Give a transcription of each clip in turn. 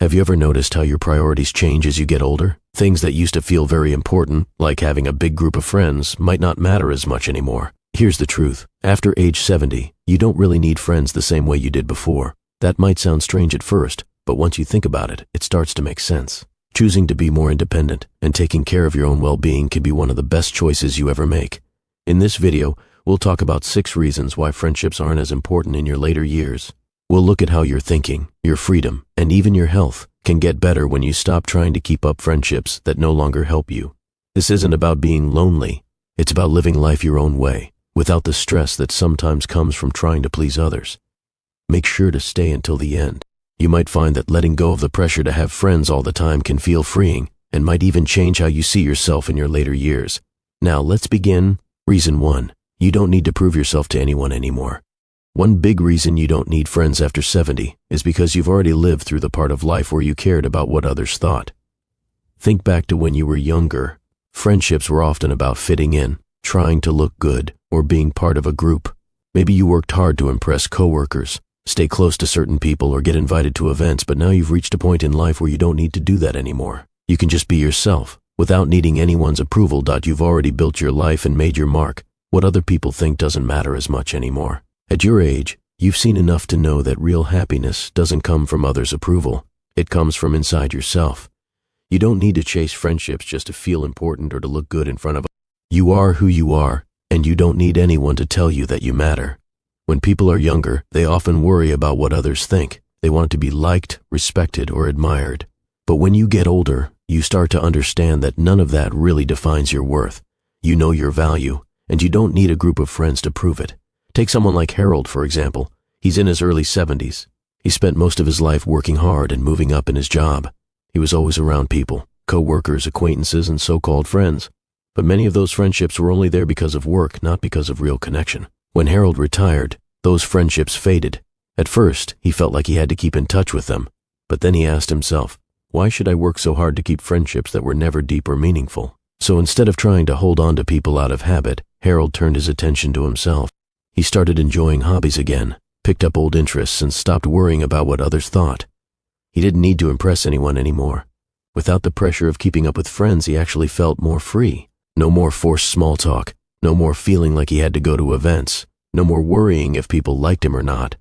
Have you ever noticed how your priorities change as you get older? Things that used to feel very important, like having a big group of friends, might not matter as much anymore. Here's the truth. After age 70, you don't really need friends the same way you did before. That might sound strange at first, but once you think about it, it starts to make sense. Choosing to be more independent and taking care of your own well-being can be one of the best choices you ever make. In this video, we'll talk about 6 reasons why friendships aren't as important in your later years. We'll look at how your thinking, your freedom, and even your health can get better when you stop trying to keep up friendships that no longer help you. This isn't about being lonely. It's about living life your own way, without the stress that sometimes comes from trying to please others. Make sure to stay until the end. You might find that letting go of the pressure to have friends all the time can feel freeing and might even change how you see yourself in your later years. Now, let's begin. Reason 1. You don't need to prove yourself to anyone anymore. One big reason you don't need friends after 70 is because you've already lived through the part of life where you cared about what others thought. Think back to when you were younger. Friendships were often about fitting in, trying to look good, or being part of a group. Maybe you worked hard to impress coworkers, stay close to certain people, or get invited to events, but now you've reached a point in life where you don't need to do that anymore. You can just be yourself, without needing anyone's approval. You've already built your life and made your mark. What other people think doesn't matter as much anymore. At your age, you've seen enough to know that real happiness doesn't come from others' approval. It comes from inside yourself. You don't need to chase friendships just to feel important or to look good in front of others. You are who you are, and you don't need anyone to tell you that you matter. When people are younger, they often worry about what others think. They want to be liked, respected, or admired. But when you get older, you start to understand that none of that really defines your worth. You know your value, and you don't need a group of friends to prove it. Take someone like Harold, for example. He's in his early 70s. He spent most of his life working hard and moving up in his job. He was always around people, co-workers, acquaintances, and so-called friends. But many of those friendships were only there because of work, not because of real connection. When Harold retired, those friendships faded. At first, he felt like he had to keep in touch with them. But then he asked himself, why should I work so hard to keep friendships that were never deep or meaningful? So instead of trying to hold on to people out of habit, Harold turned his attention to himself. He started enjoying hobbies again, picked up old interests, and stopped worrying about what others thought. He didn't need to impress anyone anymore. Without the pressure of keeping up with friends, he actually felt more free. No more forced small talk, no more feeling like he had to go to events, no more worrying if people liked him or not.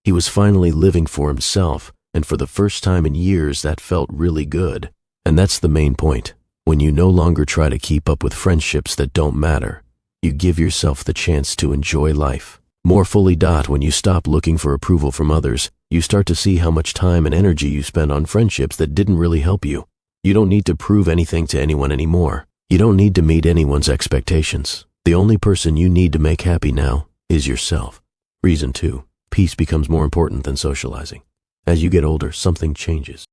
He was finally living for himself, and for the first time in years, that felt really good. And that's the main point. When you no longer try to keep up with friendships that don't matter, you give yourself the chance to enjoy life more fully. When you stop looking for approval from others, you start to see how much time and energy you spend on friendships that didn't really help you. You don't need to prove anything to anyone anymore. You don't need to meet anyone's expectations. The only person you need to make happy now is yourself. Reason 2. Peace becomes more important than socializing. As you get older, something changes.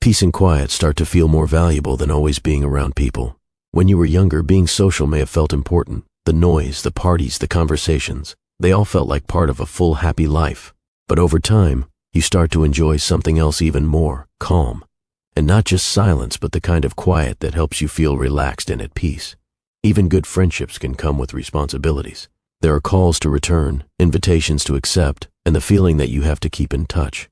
Peace and quiet start to feel more valuable than always being around people. When you were younger, being social may have felt important. The noise, the parties, the conversations, they all felt like part of a full, happy life. But over time, you start to enjoy something else even more, calm. And not just silence, but the kind of quiet that helps you feel relaxed and at peace. Even good friendships can come with responsibilities. There are calls to return, invitations to accept, and the feeling that you have to keep in touch.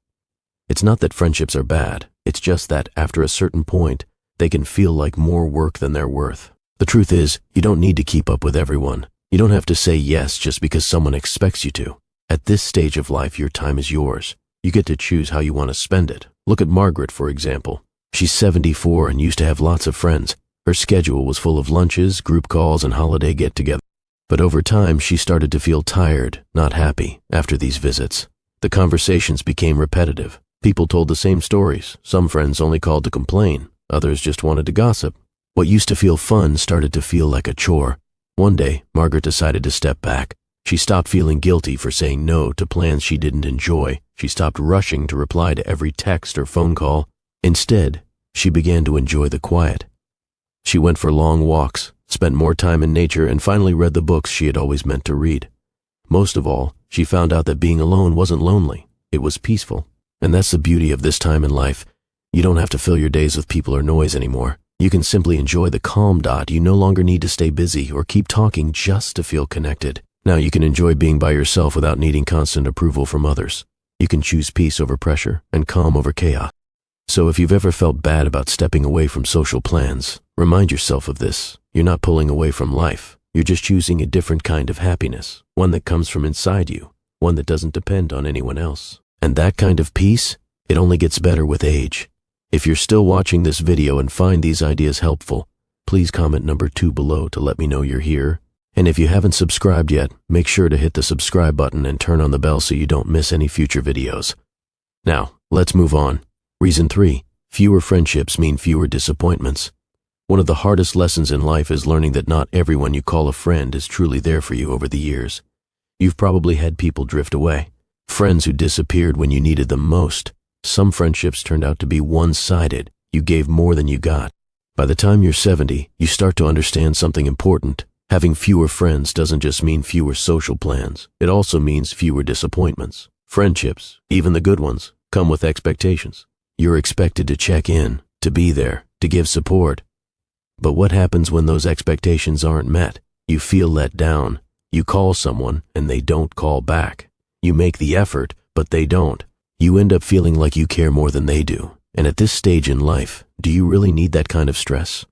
It's not that friendships are bad, it's just that after a certain point, they can feel like more work than they're worth. The truth is, you don't need to keep up with everyone. You don't have to say yes just because someone expects you to. At this stage of life, your time is yours. You get to choose how you want to spend it. Look at Margaret, for example. She's 74 and used to have lots of friends. Her schedule was full of lunches, group calls, and holiday get-togethers. But over time, she started to feel tired, not happy, after these visits. The conversations became repetitive. People told the same stories. Some friends only called to complain. Others just wanted to gossip. What used to feel fun started to feel like a chore. One day, Margaret decided to step back. She stopped feeling guilty for saying no to plans she didn't enjoy. She stopped rushing to reply to every text or phone call. Instead, she began to enjoy the quiet. She went for long walks, spent more time in nature, and finally read the books she had always meant to read. Most of all, she found out that being alone wasn't lonely. It was peaceful. And that's the beauty of this time in life. You don't have to fill your days with people or noise anymore. You can simply enjoy the calm. You no longer need to stay busy or keep talking just to feel connected. Now you can enjoy being by yourself without needing constant approval from others. You can choose peace over pressure and calm over chaos. So if you've ever felt bad about stepping away from social plans, remind yourself of this. You're not pulling away from life. You're just choosing a different kind of happiness, one that comes from inside you, one that doesn't depend on anyone else. And that kind of peace, it only gets better with age. If you're still watching this video and find these ideas helpful, please comment number 2 below to let me know you're here. And if you haven't subscribed yet, make sure to hit the subscribe button and turn on the bell so you don't miss any future videos. Now, let's move on. Reason 3, fewer friendships mean fewer disappointments. One of the hardest lessons in life is learning that not everyone you call a friend is truly there for you over the years. You've probably had people drift away, friends who disappeared when you needed them most. Some friendships turned out to be one-sided. You gave more than you got. By the time you're 70, you start to understand something important. Having fewer friends doesn't just mean fewer social plans. It also means fewer disappointments. Friendships, even the good ones, come with expectations. You're expected to check in, to be there, to give support. But what happens when those expectations aren't met? You feel let down. You call someone and they don't call back. You make the effort, but they don't. You end up feeling like you care more than they do. And at this stage in life, do you really need that kind of stress?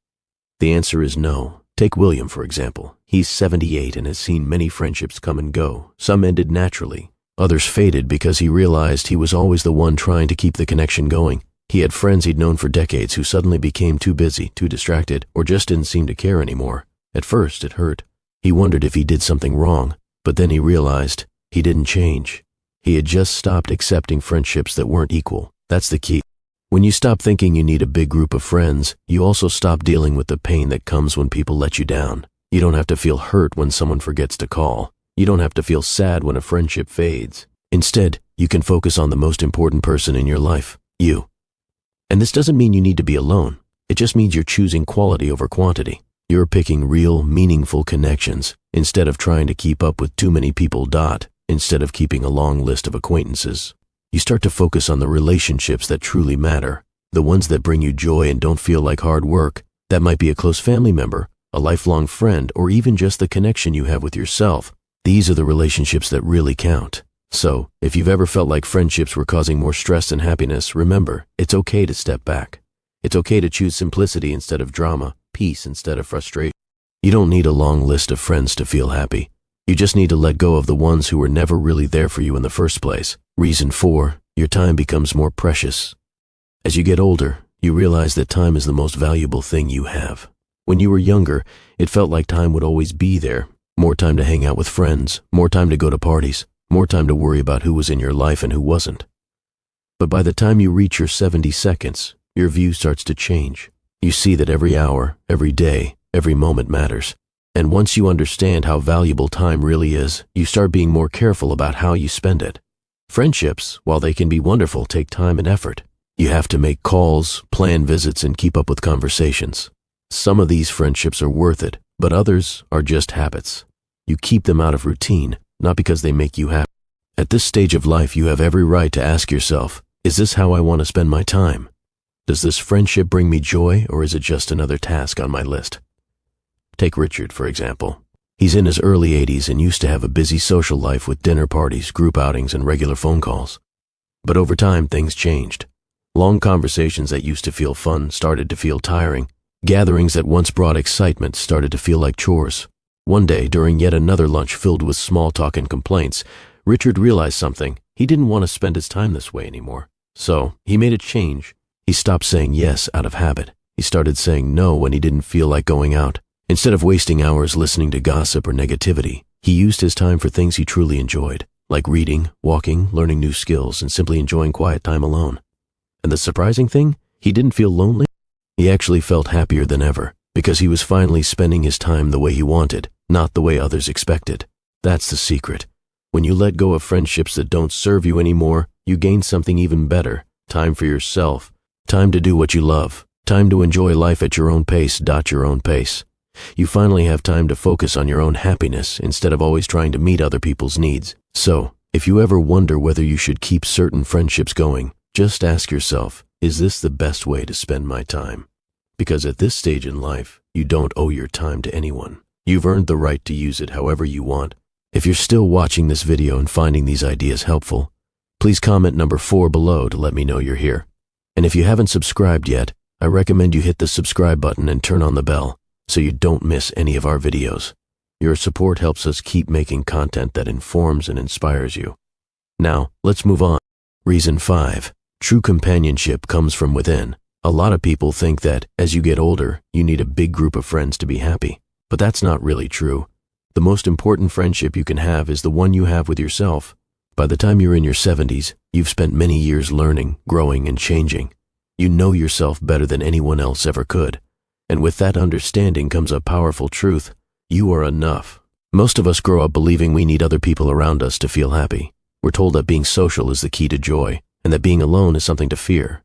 The answer is no. Take William, for example. He's 78 and has seen many friendships come and go. Some ended naturally. Others faded because he realized he was always the one trying to keep the connection going. He had friends he'd known for decades who suddenly became too busy, too distracted, or just didn't seem to care anymore. At first, it hurt. He wondered if he did something wrong, but then he realized he didn't change. He had just stopped accepting friendships that weren't equal. That's the key. When you stop thinking you need a big group of friends, you also stop dealing with the pain that comes when people let you down. You don't have to feel hurt when someone forgets to call. You don't have to feel sad when a friendship fades. Instead, you can focus on the most important person in your life, you. And this doesn't mean you need to be alone. It just means you're choosing quality over quantity. You're picking real, meaningful connections instead of trying to keep up with too many people. Instead of keeping a long list of acquaintances. You start to focus on the relationships that truly matter, the ones that bring you joy and don't feel like hard work. That might be a close family member, a lifelong friend, or even just the connection you have with yourself. These are the relationships that really count. So, if you've ever felt like friendships were causing more stress than happiness, remember, it's okay to step back. It's okay to choose simplicity instead of drama, peace instead of frustration. You don't need a long list of friends to feel happy. You just need to let go of the ones who were never really there for you in the first place. Reason 4, your time becomes more precious. As you get older, you realize that time is the most valuable thing you have. When you were younger, it felt like time would always be there. More time to hang out with friends, more time to go to parties, more time to worry about who was in your life and who wasn't. But by the time you reach your 70 seconds, your view starts to change. You see that every hour, every day, every moment matters. And once you understand how valuable time really is, you start being more careful about how you spend it. Friendships, while they can be wonderful, take time and effort. You have to make calls, plan visits, and keep up with conversations. Some of these friendships are worth it, but others are just habits. You keep them out of routine, not because they make you happy. At this stage of life, you have every right to ask yourself, is this how I want to spend my time? Does this friendship bring me joy, or is it just another task on my list? Take Richard, for example. He's in his early 80s and used to have a busy social life with dinner parties, group outings, and regular phone calls. But over time, things changed. Long conversations that used to feel fun started to feel tiring. Gatherings that once brought excitement started to feel like chores. One day, during yet another lunch filled with small talk and complaints, Richard realized something. He didn't want to spend his time this way anymore. So, he made a change. He stopped saying yes out of habit. He started saying no when he didn't feel like going out. Instead of wasting hours listening to gossip or negativity, he used his time for things he truly enjoyed, like reading, walking, learning new skills, and simply enjoying quiet time alone. And the surprising thing, he didn't feel lonely. He actually felt happier than ever, because he was finally spending his time the way he wanted, not the way others expected. That's the secret. When you let go of friendships that don't serve you anymore, you gain something even better. Time for yourself. Time to do what you love. Time to enjoy life at your own pace. Your own pace. You finally have time to focus on your own happiness instead of always trying to meet other people's needs. So, if you ever wonder whether you should keep certain friendships going, just ask yourself, is this the best way to spend my time? Because at this stage in life, you don't owe your time to anyone. You've earned the right to use it however you want. If you're still watching this video and finding these ideas helpful, please comment number 4 below to let me know you're here. And if you haven't subscribed yet, I recommend you hit the subscribe button and turn on the bell so you don't miss any of our videos. Your support helps us keep making content that informs and inspires you. Now, let's move on. Reason 5. True companionship comes from within. A lot of people think that as you get older, you need a big group of friends to be happy. But that's not really true. The most important friendship you can have is the one you have with yourself. By the time you're in your 70s, you've spent many years learning, growing, and changing. You know yourself better than anyone else ever could. And with that understanding comes a powerful truth. You are enough. Most of us grow up believing we need other people around us to feel happy. We're told that being social is the key to joy, and that being alone is something to fear.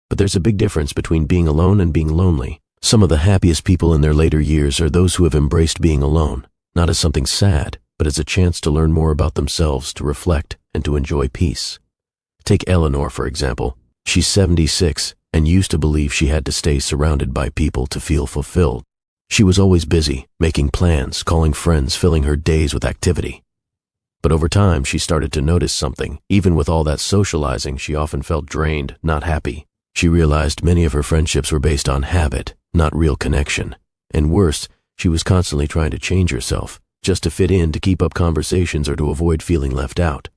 But there's a big difference between being alone and being lonely. Some of the happiest people in their later years are those who have embraced being alone, not as something sad, but as a chance to learn more about themselves, to reflect, and to enjoy peace. Take Eleanor, for example. She's 76 and used to believe she had to stay surrounded by people to feel fulfilled. She was always busy, making plans, calling friends, filling her days with activity. But over time, she started to notice something. Even with all that socializing, she often felt drained, not happy. She realized many of her friendships were based on habit, not real connection. And worse, she was constantly trying to change herself, just to fit in, to keep up conversations, or to avoid feeling left out.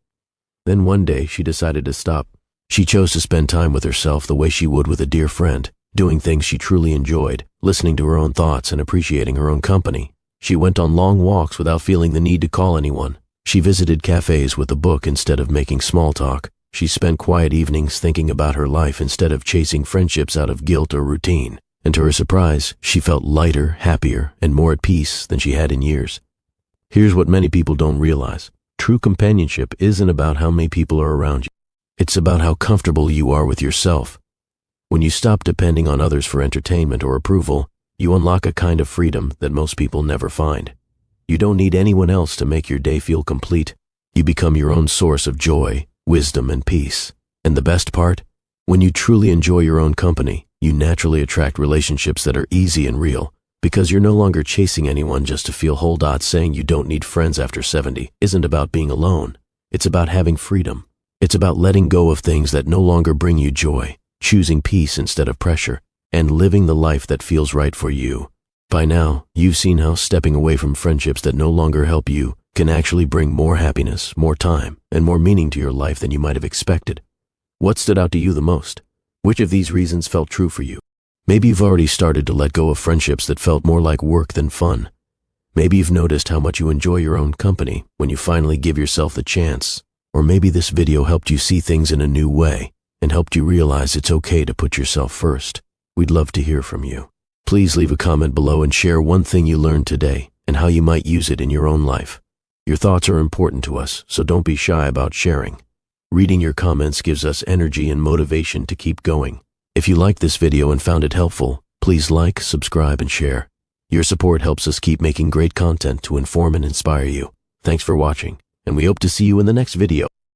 Then one day, she decided to stop. She chose to spend time with herself the way she would with a dear friend, doing things she truly enjoyed, listening to her own thoughts and appreciating her own company. She went on long walks without feeling the need to call anyone. She visited cafes with a book instead of making small talk. She spent quiet evenings thinking about her life instead of chasing friendships out of guilt or routine. And to her surprise, she felt lighter, happier, and more at peace than she had in years. Here's what many people don't realize. True companionship isn't about how many people are around you. It's about how comfortable you are with yourself. When you stop depending on others for entertainment or approval, you unlock a kind of freedom that most people never find. You don't need anyone else to make your day feel complete. You become your own source of joy, wisdom, and peace. And the best part? When you truly enjoy your own company, you naturally attract relationships that are easy and real, because you're no longer chasing anyone just to feel whole. Saying you don't need friends after 70 isn't about being alone. It's about having freedom. It's about letting go of things that no longer bring you joy, choosing peace instead of pressure, and living the life that feels right for you. By now, you've seen how stepping away from friendships that no longer help you can actually bring more happiness, more time, and more meaning to your life than you might have expected. What stood out to you the most? Which of these reasons felt true for you? Maybe you've already started to let go of friendships that felt more like work than fun. Maybe you've noticed how much you enjoy your own company when you finally give yourself the chance. Or maybe this video helped you see things in a new way and helped you realize it's okay to put yourself first. We'd love to hear from you. Please leave a comment below and share one thing you learned today and how you might use it in your own life. Your thoughts are important to us, so don't be shy about sharing. Reading your comments gives us energy and motivation to keep going. If you liked this video and found it helpful, please like, subscribe, and share. Your support helps us keep making great content to inform and inspire you. Thanks for watching, and we hope to see you in the next video.